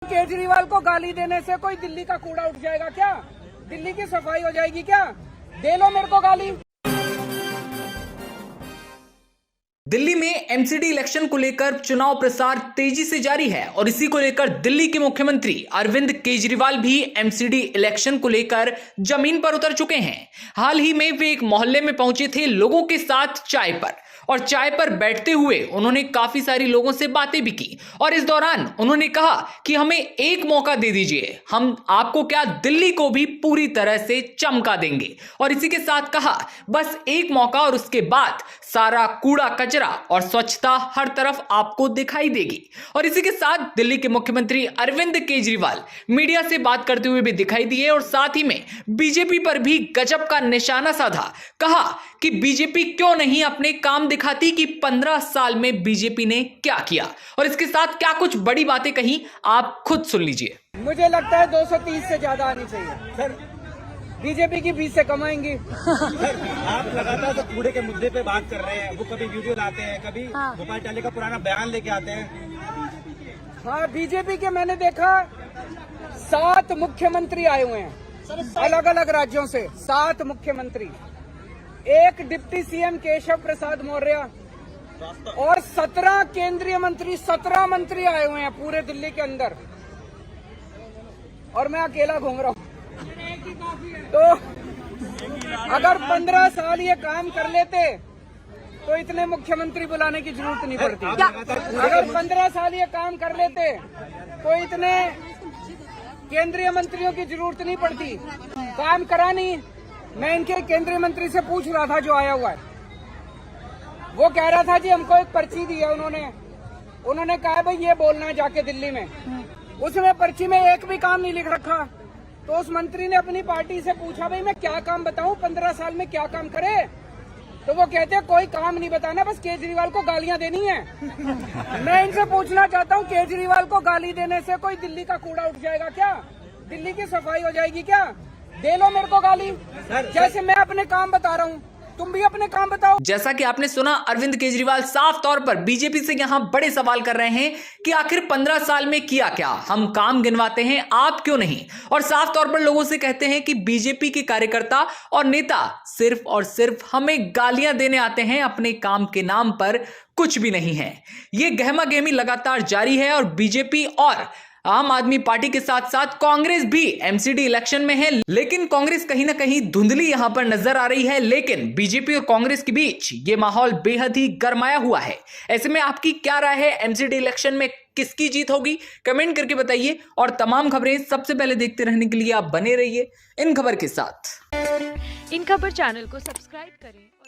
केजरीवाल को गाली देने से कोई दिल्ली का कूड़ा उठ जाएगा क्या? दिल्ली की सफाई हो जाएगी क्या? दे लो मेरे को गाली। दिल्ली में एमसीडी इलेक्शन को लेकर चुनाव प्रचार तेजी से जारी है और इसी को लेकर दिल्ली के मुख्यमंत्री अरविंद केजरीवाल भी एमसीडी इलेक्शन को लेकर जमीन पर उतर चुके हैं। हाल ही में वे एक मोहल्ले में पहुंचे थे लोगों के साथ चाय पर, और चाय पर बैठते हुए उन्होंने काफी सारी लोगों से बातें भी की और इस दौरान उन्होंने कहा कि हमें एक मौका दे दीजिए, हम आपको क्या दिल्ली को भी पूरी तरह से चमका देंगे। और इसी के साथ कहा बस एक मौका और उसके बाद सारा कूड़ा कचरा और स्वच्छता हर तरफ आपको दिखाई देगी। और इसी के साथ दिल्ली के मुख्यमंत्री अरविंद केजरीवाल मीडिया से बात करते हुए भी दिखाई दिए और साथ ही में बीजेपी पर भी गजब का निशाना साधा। कहा कि बीजेपी क्यों नहीं अपने काम दिखाती कि 15 साल में बीजेपी ने क्या किया, और इसके साथ क्या कुछ बड़ी बातें कही आप खुद सुन लीजिए। मुझे लगता है 230 से ज्यादा आनी चाहिए सर। बीजेपी की 20 से कम आएंगी। सर, आप लगातार तो कूड़े के मुद्दे पे बात कर रहे हैं, वो कभी वीडियो लाते हैं, कभी भोपाल टाले का पुराना बयान लेके आते हैं। हाँ, बीजेपी के मैंने देखा 7 मुख्यमंत्री आए हुए हैं अलग अलग राज्यों से। 7 मुख्यमंत्री, एक डिप्टी सीएम केशव प्रसाद मौर्य और 17 केंद्रीय मंत्री, 17 मंत्री आए हुए हैं पूरे दिल्ली के अंदर, और मैं अकेला घूम रहा हूँ। तो अगर 15 साल ये काम कर लेते तो इतने मुख्यमंत्री बुलाने की जरूरत नहीं पड़ती। अगर 15 साल ये काम कर लेते तो इतने केंद्रीय मंत्रियों की जरूरत नहीं पड़ती। काम करा नहीं। मैं इनके केंद्रीय मंत्री से पूछ रहा था जो आया हुआ है, वो कह रहा था जी हमको एक पर्ची दी है उन्होंने कहा भाई ये बोलना है जाके दिल्ली में। उसमें पर्ची में एक भी काम नहीं लिख रखा। तो उस मंत्री ने अपनी पार्टी से पूछा भाई मैं क्या काम बताऊं, 15 साल में क्या काम करे? तो वो कहते हैं कोई काम नहीं बताना, बस केजरीवाल को गालियां देनी है। मैं इनसे पूछना चाहता हूं, केजरीवाल को गाली देने से कोई दिल्ली का कूड़ा उठ जाएगा क्या? दिल्ली की सफाई हो जाएगी क्या? दे लो मेरे को गाली। जैसे मैं अपने काम बता रहा हूँ तुम भी अपने काम बताओ। जैसा कि आपने सुना, अरविंद केजरीवाल साफ तौर पर बीजेपी से यहां बड़े सवाल कर रहे हैं कि आखिर 15 साल में किया क्या? हम काम गिनवाते हैं, आप क्यों नहीं? और साफ तौर पर लोगों से कहते हैं कि बीजेपी के कार्यकर्ता और नेता सिर्फ और सिर्फ हमें गालियां देने आते हैं, अपने काम के नाम पर कुछ भी नहीं है। यह गहमा गहमी लगातार जारी है और बीजेपी और आम आदमी पार्टी के साथ साथ कांग्रेस भी एमसीडी इलेक्शन में है, लेकिन कांग्रेस कहीं ना कहीं धुंधली यहां पर नजर आ रही है। लेकिन बीजेपी और कांग्रेस के बीच ये माहौल बेहद ही गरमाया हुआ है। ऐसे में आपकी क्या राय है? एमसीडी इलेक्शन में किसकी जीत होगी? कमेंट करके बताइए और तमाम खबरें सबसे पहले देखते रहने के लिए आप बने रहिए इन खबर के साथ। इन खबर चैनल को सब्सक्राइब करें।